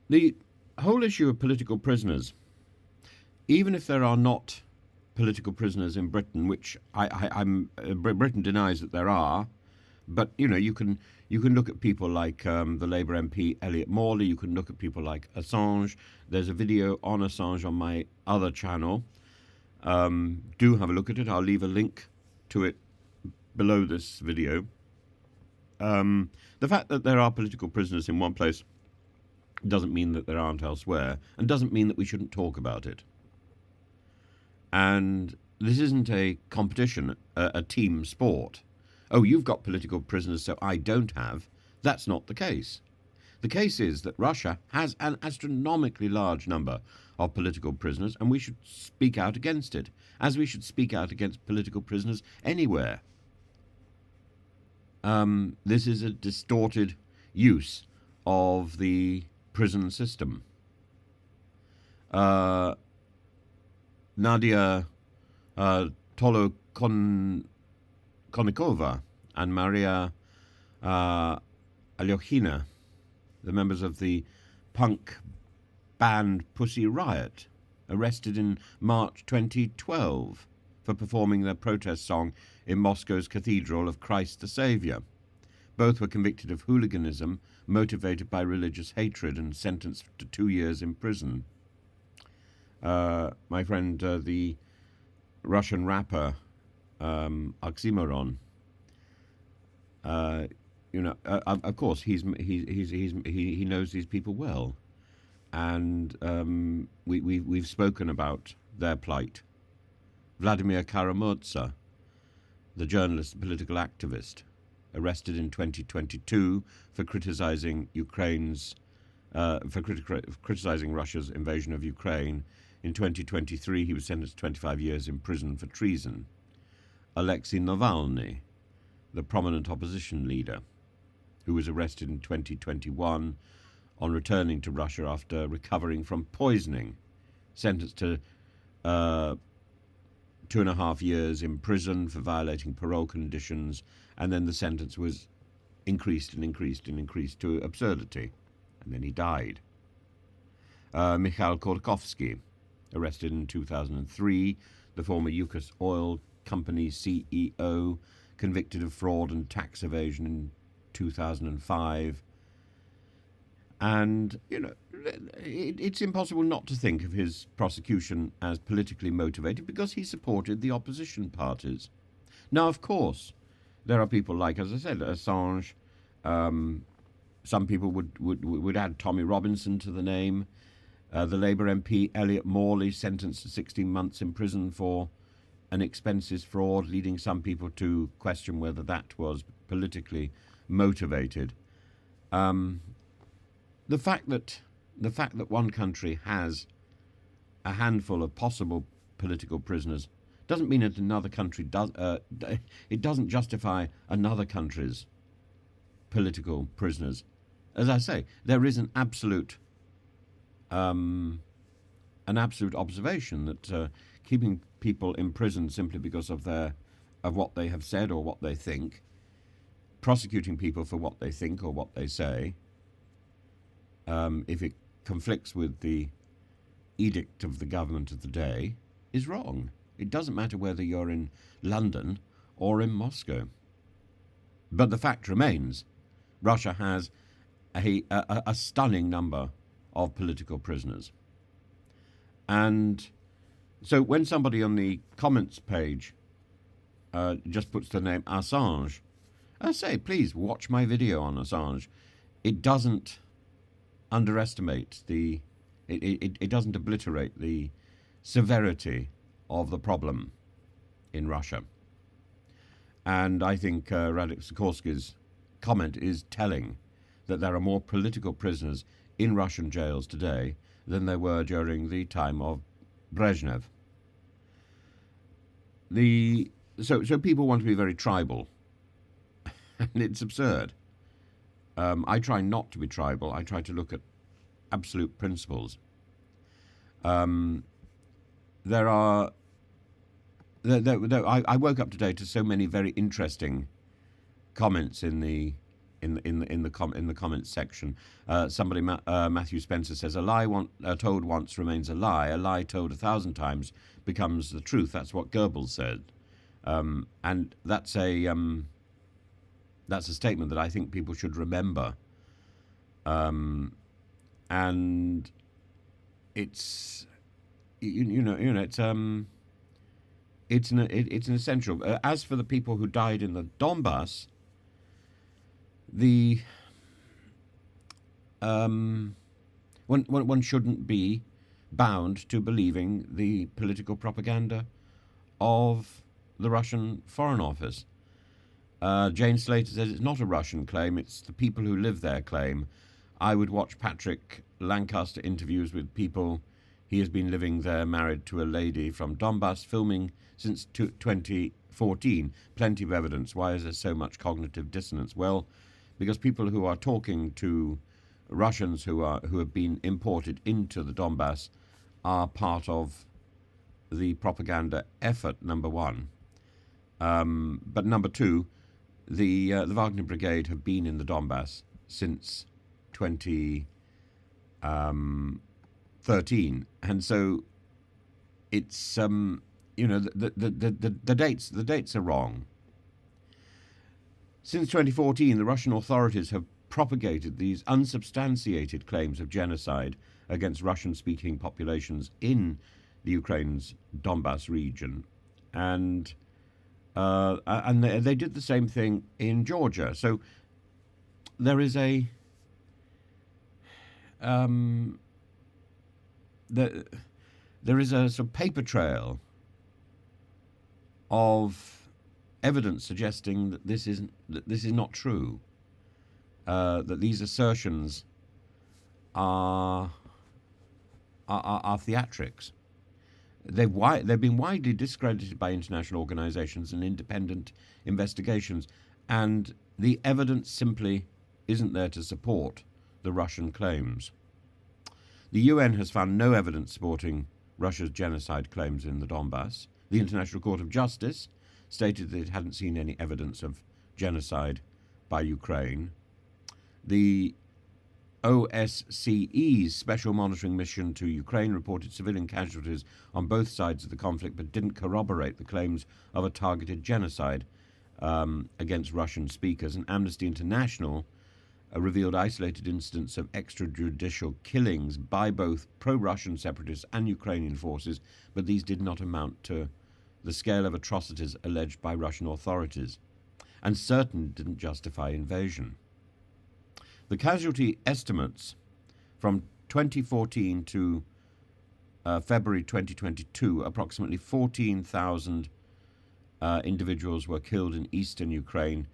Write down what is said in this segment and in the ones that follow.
The whole issue of political prisoners, even if there are not political prisoners in Britain, which Britain denies that there are, but you can look at people like the Labour MP Elliot Morley. You can look at people like Assange. There's a video on Assange on my other channel. Do have a look at it. I'll leave a link to it below this video. The fact that there are political prisoners in one place doesn't mean that there aren't elsewhere, and doesn't mean that we shouldn't talk about it. And this isn't a competition, a team sport. Oh, you've got political prisoners, so I don't have. That's not the case. The case is that Russia has an astronomically large number of political prisoners, and we should speak out against it, as we should speak out against political prisoners anywhere. This is a distorted use of the prison system. Nadia Tolokonikova and Maria Alyokhina, the members of the punk band Pussy Riot, arrested in March 2012 for performing their protest song in Moscow's Cathedral of Christ the Saviour. Both were convicted of hooliganism motivated by religious hatred and sentenced to 2 years in prison. My friend, the Russian rapper Oxymoron, of course, he knows these people well, and we've spoken about their plight. Vladimir Karamurza, the journalist and political activist, arrested in 2022 for criticizing criticizing Russia's invasion of Ukraine. In 2023, he was sentenced to 25 years in prison for treason. Alexei Navalny, the prominent opposition leader, who was arrested in 2021 on returning to Russia after recovering from poisoning, sentenced to 2.5 years in prison for violating parole conditions, and then the sentence was increased and increased and increased to absurdity, and then he died. Mikhail Khodorkovsky, arrested in 2003, the former Yukos oil company CEO, convicted of fraud and tax evasion in 2005. And, it's impossible not to think of his prosecution as politically motivated because he supported the opposition parties. Now, of course, there are people like, as I said, Assange. Some people would add Tommy Robinson to the name. The Labour MP Elliot Morley, sentenced to 16 months in prison for an expenses fraud, leading some people to question whether that was politically motivated. The fact that one country has a handful of possible political prisoners doesn't mean that another country does. It doesn't justify another country's political prisoners. As I say, there is an absolute observation that keeping people in prison simply because of what they have said or what they think, prosecuting people for what they think or what they say, if it conflicts with the edict of the government of the day, is wrong. It doesn't matter whether you're in London or in Moscow. But the fact remains, Russia has a stunning number of political prisoners. And so when somebody on the comments page just puts the name Assange, I say, please watch my video on Assange. It doesn't underestimate it doesn't obliterate the severity of the problem in Russia. And I think Radek Sikorsky's comment is telling, that there are more political prisoners in Russian jails today than there were during the time of Brezhnev. So people want to be very tribal, and it's absurd. I try not to be tribal. I try to look at absolute principles. I woke up today to so many very interesting comments in the in the comments section. Somebody, Matthew Spencer says, a lie told once remains a lie told 1,000 times becomes the truth. That's what Goebbels said, and that's a statement that I think people should remember. And it's it's an essential. As for the people who died in the Donbas, one shouldn't be bound to believing the political propaganda of the Russian Foreign Office. Jane Slater says it's not a Russian claim, it's the people who live there claim. I would watch Patrick Lancaster interviews with people. He has been living there, married to a lady from Donbas, filming since 2014. Plenty of evidence. Why is there so much cognitive dissonance? Well, because people who are talking to Russians who have been imported into the Donbas are part of the propaganda effort, number one. But number two, the Wagner Brigade have been in the Donbas since 2013, and so it's the dates are wrong. Since 2014, the Russian authorities have propagated these unsubstantiated claims of genocide against Russian-speaking populations in the Ukraine's Donbas region, and they did the same thing in Georgia. So there is a there is a sort of paper trail of evidence suggesting that this is not true. That these assertions are theatrics. They've been widely discredited by international organisations and independent investigations, and the evidence simply isn't there to support the Russian claims. The UN has found no evidence supporting Russia's genocide claims in the Donbas. The International Court of Justice stated that it hadn't seen any evidence of genocide by Ukraine. The OSCE's Special Monitoring Mission to Ukraine reported civilian casualties on both sides of the conflict, but didn't corroborate the claims of a targeted genocide against Russian speakers. And Amnesty International revealed isolated incidents of extrajudicial killings by both pro-Russian separatists and Ukrainian forces, but these did not amount to the scale of atrocities alleged by Russian authorities, and certainly didn't justify invasion. The casualty estimates from 2014 to February 2022, approximately 14,000 individuals were killed in eastern Ukraine,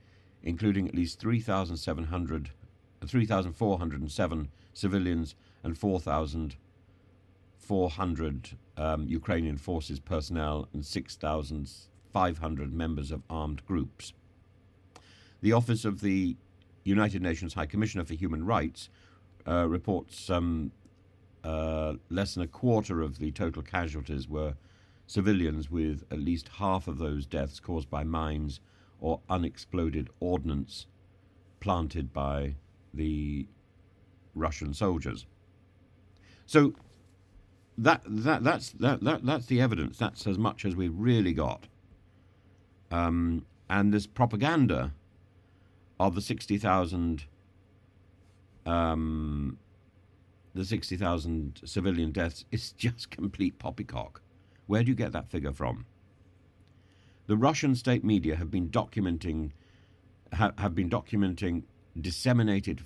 including at least 3,407 civilians and 4,400 Ukrainian forces personnel and 6,500 members of armed groups. The Office of the United Nations High Commissioner for Human Rights reports less than a quarter of the total casualties were civilians, with at least half of those deaths caused by mines or unexploded ordnance planted by the Russian soldiers. So that's the evidence. That's as much as we've really got. And this propaganda of the 60,000 civilian deaths is just complete poppycock. Where do you get that figure from? The Russian state media have been documenting disseminated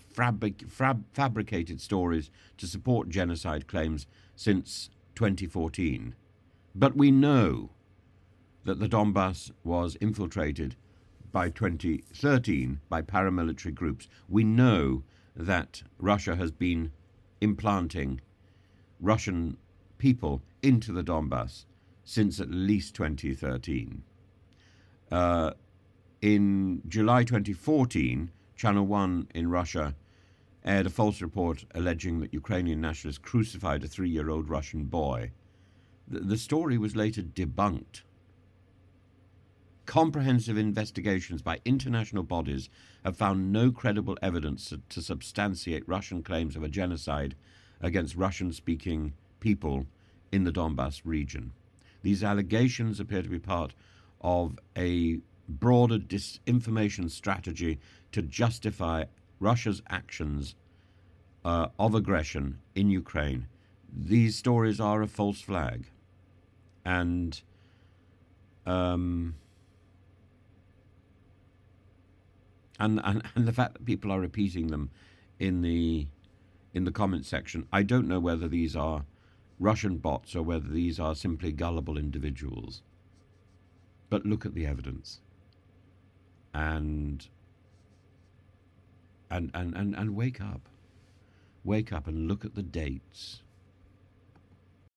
fabricated stories to support genocide claims since 2014. But we know that the Donbas was infiltrated by 2013 by paramilitary groups. We know that Russia has been implanting Russian people into the Donbas since at least 2013. In July 2014, Channel 1 in Russia aired a false report alleging that Ukrainian nationalists crucified a 3-year-old Russian boy. The story was later debunked. Comprehensive investigations by international bodies have found no credible evidence to substantiate Russian claims of a genocide against Russian-speaking people in the Donbas region. These allegations appear to be part of a broader disinformation strategy to justify Russia's actions of aggression in Ukraine. These stories are a false flag, and the fact that people are repeating them in the comment section, I don't know whether these are Russian bots or whether these are simply gullible individuals. But look at the evidence, and wake up and look at the dates.